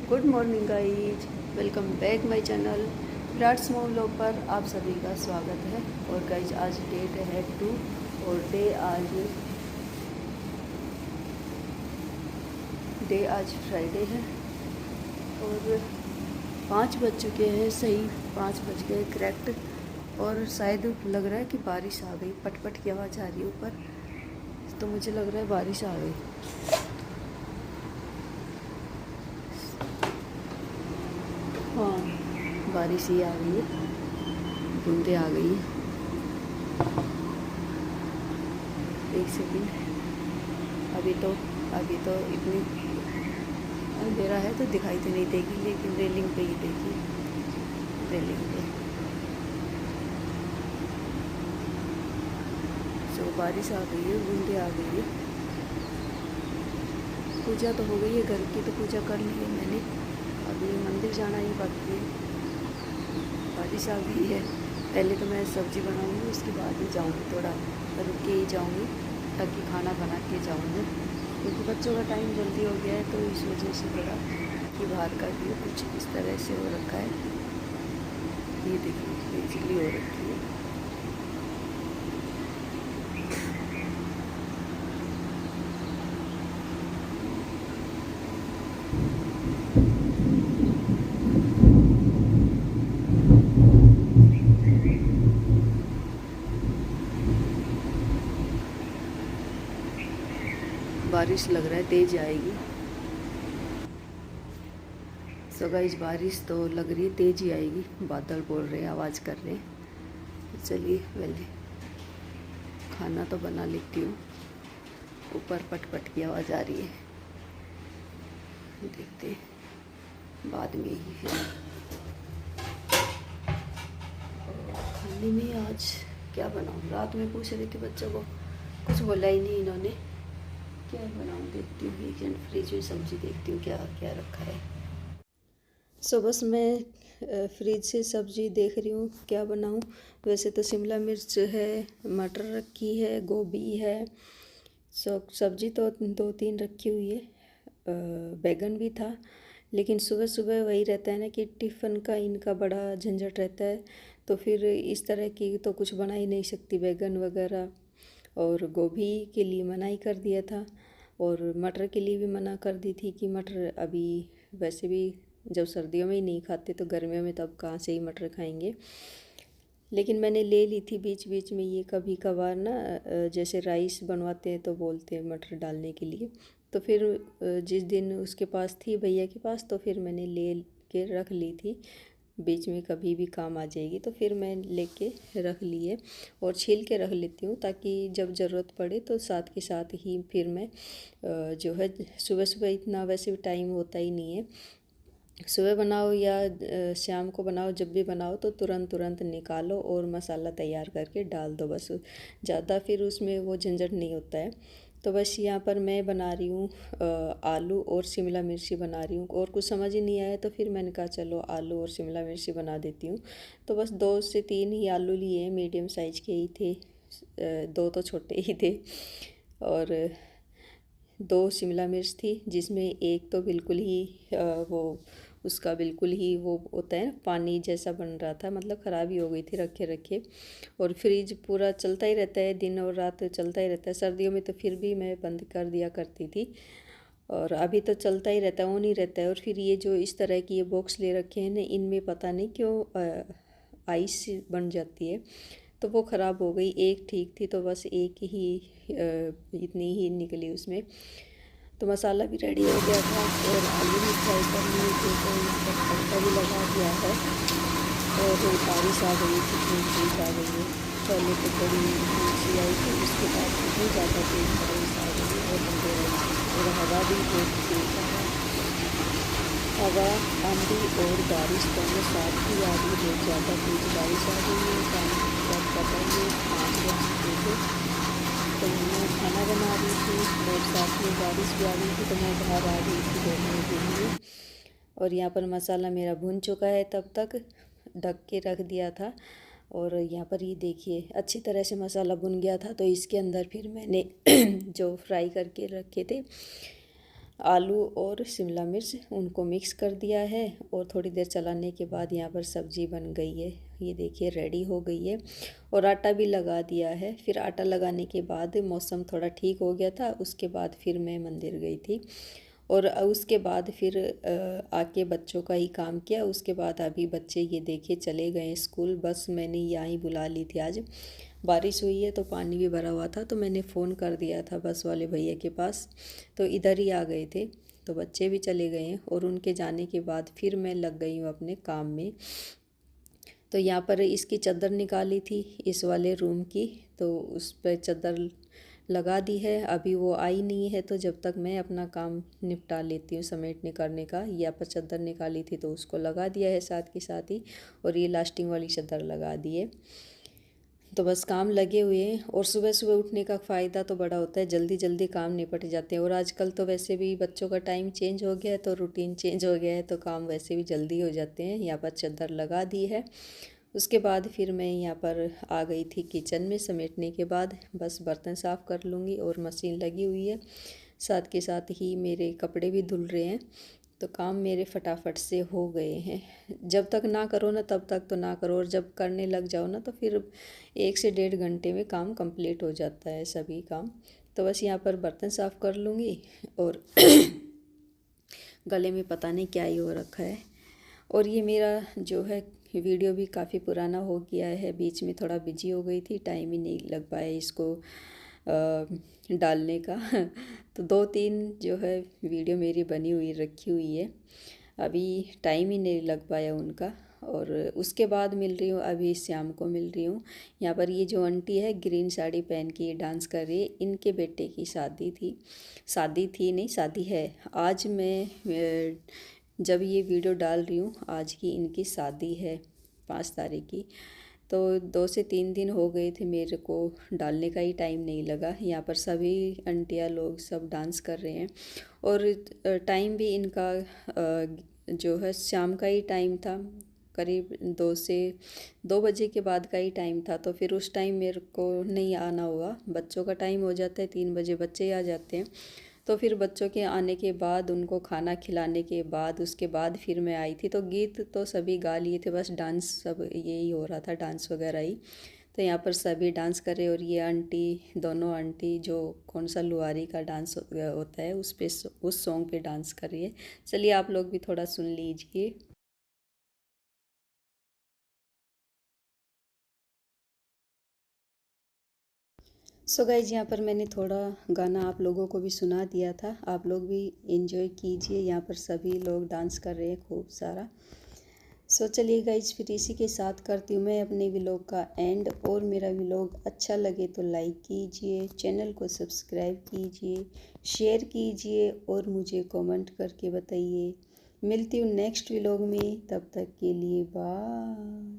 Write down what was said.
Good morning guys, welcome back my channel Virat small vlog पर आप सभी का स्वागत है। और गाइज आज डेट है 2 और डे आज फ्राइडे है और 5 बज चुके हैं। सही 5 बज गए करेक्ट। और शायद लग रहा है कि बारिश आ गई। पटपट की आवाज़ आ रही है ऊपर, तो मुझे लग रहा है बारिश आ गई। हाँ, बारिश ही आ गई है, बूंदे आ गई है। एक सेकंड, अभी तो इतनी अंधेरा है तो दिखाई तो नहीं देगी, लेकिन रेलिंग पे ही देखिए, रेलिंग पे तो बारिश आ गई है, बूंदे आ गई है। पूजा तो हो गई है, घर की तो पूजा कर ली है मैंने। अभी मंदिर जाना ही बाकी है। बारिश आ गई है। पहले तो मैं सब्ज़ी बनाऊंगी, उसके बाद ही जाऊंगी, थोड़ा रुक के ही जाऊंगी ताकि खाना बना के जाऊंगी, क्योंकि बच्चों का टाइम जल्दी हो गया है। तो इस वजह से थोड़ा कि बाहर का भी कुछ इस तरह से हो रखा है। ये देखिए बेसिकली हो रखी है। बारिश लग रहा है तेज आएगी। सो गाइस बारिश तो लग रही है तेज ही आएगी, बादल बोल रहे हैं, आवाज़ कर रहे हैं। चलिए पहले खाना तो बना लेती हूँ। ऊपर पट की आवाज़ आ रही है, देखते हैं बाद में ही। फिर खाने में आज क्या बनाऊँ, रात में पूछ रही थी बच्चों को, कुछ बोला ही नहीं इन्होंने। क्या बनाऊँ देखती हूँ, एक जन फ्रिज में सब्जी देखती हूँ क्या क्या रखा है। सो बस मैं फ्रिज से सब्ज़ी देख रही हूँ क्या बनाऊँ। वैसे तो शिमला मिर्च है, मटर रखी है, गोभी है। सो सब्ज़ी तो 2-3 रखी हुई है। बैगन भी था, लेकिन सुबह सुबह वही रहता है ना कि टिफ़िन का इनका बड़ा झंझट रहता है। तो फिर इस तरह की तो कुछ बना ही नहीं सकती, बैगन वगैरह। और गोभी के लिए मना ही कर दिया था, और मटर के लिए भी मना कर दी थी कि मटर अभी वैसे भी जब सर्दियों में ही नहीं खाते तो गर्मियों में तब कहाँ से ही मटर खाएंगे। लेकिन मैंने ले ली थी बीच बीच में, ये कभी कभार ना जैसे राइस बनवाते हैं तो बोलते हैं मटर डालने के लिए। तो फिर जिस दिन उसके पास थी, भैया के पास, तो फिर मैंने ले के रख ली थी। बीच में कभी भी काम आ जाएगी तो फिर मैं लेके रख लिए और छील के रख लेती हूँ, ताकि जब ज़रूरत पड़े तो साथ के साथ ही फिर मैं जो है, सुबह सुबह इतना वैसे भी टाइम होता ही नहीं है। सुबह बनाओ या शाम को बनाओ, जब भी बनाओ तो तुरंत तुरंत निकालो और मसाला तैयार करके डाल दो बस। ज़्यादा फिर उसमें वो झंझट नहीं होता है। तो बस यहाँ पर मैं बना रही हूँ आलू और शिमला मिर्ची बना रही हूँ, और कुछ समझ ही नहीं आया तो फिर मैंने कहा चलो आलू और शिमला मिर्ची बना देती हूँ। तो बस 2 से 3 ही आलू लिए, मीडियम साइज़ के ही थे। 2 तो छोटे ही थे, और 2 शिमला मिर्च थी, जिसमें एक तो बिल्कुल ही वो उसका बिल्कुल ही वो होता है ना, पानी जैसा बन रहा था, मतलब ख़राब ही हो गई थी रखे रखे। और फ्रिज पूरा चलता ही रहता है, दिन और रात चलता ही रहता है। सर्दियों में तो फिर भी मैं बंद कर दिया करती थी, और अभी तो चलता ही रहता है, ऑन ही रहता है। और फिर ये जो इस तरह की ये बॉक्स ले रखे हैं ना, इनमें पता नहीं क्यों आइस बन जाती है, तो वो ख़राब हो गई। एक ठीक थी तो बस एक ही इतनी ही निकली उसमें। तो मसाला भी रेडी हो गया था और आलू भी फ्राई कर लिए थे, तो यहाँ पर तड़का भी लगा दिया है। और बारिश आ गई, कितनी तेज़ आ गई है। पहले तो बड़ी ऊँची आई थी, उसके बाद कितनी ज़्यादा तेज़ बारिश आ गई है और अंधेरा भी, और हवा भी बहुत तेज़ आ रहा है। हवा, आंधी और बारिश दोनों साथ ही आ रही है। बहुत ज़्यादा तेज़ बारिश आ गई है। टाइम तक पता ही है 5 बज चुके थे। तो मैं खाना बना रही थी और साथ में बारिश भी आ रही थी, तो मैं बाहर आ गई थी देखने के लिए। और यहाँ पर मसाला मेरा भुन चुका है, तब तक ढक के रख दिया था। और यहाँ पर ये देखिए अच्छी तरह से मसाला भुन गया था। तो इसके अंदर फिर मैंने जो फ्राई करके रखे थे आलू और शिमला मिर्च उनको मिक्स कर दिया है और थोड़ी देर चलाने के बाद यहाँ पर सब्ज़ी बन गई है। ये देखिए रेडी हो गई है और आटा भी लगा दिया है। फिर आटा लगाने के बाद मौसम थोड़ा ठीक हो गया था, उसके बाद फिर मैं मंदिर गई थी और उसके बाद फिर आके बच्चों का ही काम किया। उसके बाद अभी बच्चे ये देखिए चले गए स्कूल। बस मैंने यहाँ ही बुला ली थी, आज बारिश हुई है तो पानी भी भरा हुआ था, तो मैंने फ़ोन कर दिया था बस वाले भैया के पास, तो इधर ही आ गए थे। तो बच्चे भी चले गए हैं और उनके जाने के बाद फिर मैं लग गई हूँ अपने काम में। तो यहाँ पर इसकी चादर निकाली थी इस वाले रूम की, तो उस पर चादर लगा दी है। अभी वो आई नहीं है तो जब तक मैं अपना काम निपटा लेती हूँ समेटने करने का। यहाँ पर चादर निकाली थी तो उसको लगा दिया है साथ के साथ ही, और ये लास्टिंग वाली चादर लगा दी है। तो बस काम लगे हुए हैं और सुबह सुबह उठने का फ़ायदा तो बड़ा होता है, जल्दी जल्दी काम निपट जाते हैं। और आजकल तो वैसे भी बच्चों का टाइम चेंज हो गया है, तो रूटीन चेंज हो गया है, तो काम वैसे भी जल्दी हो जाते हैं। यहाँ पर चादर लगा दी है। उसके बाद फिर मैं यहाँ पर आ गई थी किचन में। समेटने के बाद बस बर्तन साफ़ कर लूँगी और मशीन लगी हुई है, साथ के साथ ही मेरे कपड़े भी धुल रहे हैं। तो काम मेरे फटाफट से हो गए हैं। जब तक ना करो ना तब तक तो ना करो, और जब करने लग जाओ ना तो फिर 1 से 1.5 घंटे में काम कंप्लीट हो जाता है सभी काम। तो बस यहाँ पर बर्तन साफ़ कर लूँगी और गले में पता नहीं क्या ही हो रखा है। और ये मेरा जो है वीडियो भी काफ़ी पुराना हो गया है, बीच में थोड़ा बिजी हो गई थी, टाइम ही नहीं लग पाया इसको डालने का। तो 2-3 जो है वीडियो मेरी बनी हुई रखी हुई है, अभी टाइम ही नहीं लग पाया उनका। और उसके बाद मिल रही हूँ, अभी शाम को मिल रही हूँ। यहाँ पर ये जो आंटी है ग्रीन साड़ी पहन के डांस कर रही है, इनके बेटे की शादी थी नहीं, शादी है। आज मैं जब ये वीडियो डाल रही हूँ आज की इनकी शादी है 5 तारीख की। तो 2 से 3 दिन हो गए थे, मेरे को डालने का ही टाइम नहीं लगा। यहाँ पर सभी आंटियाँ लोग सब डांस कर रहे हैं और टाइम भी इनका जो है शाम का ही टाइम था, करीब 2 बजे के बाद का ही टाइम था। तो फिर उस टाइम मेरे को नहीं आना हुआ, बच्चों का टाइम हो जाता है 3 बजे बच्चे आ जाते हैं। तो फिर बच्चों के आने के बाद उनको खाना खिलाने के बाद उसके बाद फिर मैं आई थी। तो गीत तो सभी गा लिए थे, बस डांस सब यही हो रहा था, डांस वगैरह ही। तो यहाँ पर सभी डांस कर रहे और ये आंटी, दोनों आंटी जो कौन सा लुआरी का डांस होता है उस सॉन्ग पे डांस कर रही है। चलिए आप लोग भी थोड़ा सुन लीजिए। सो गाइज यहाँ पर मैंने थोड़ा गाना आप लोगों को भी सुना दिया था, आप लोग भी एंजॉय कीजिए। यहाँ पर सभी लोग डांस कर रहे हैं खूब सारा। सो चलिए गाइज फिर इसी के साथ करती हूँ मैं अपने व्लॉग का एंड। और मेरा व्लॉग अच्छा लगे तो लाइक कीजिए, चैनल को सब्सक्राइब कीजिए, शेयर कीजिए और मुझे कमेंट करके बताइए। मिलती हूँ नेक्स्ट व्लॉग में, तब तक के लिए बाय।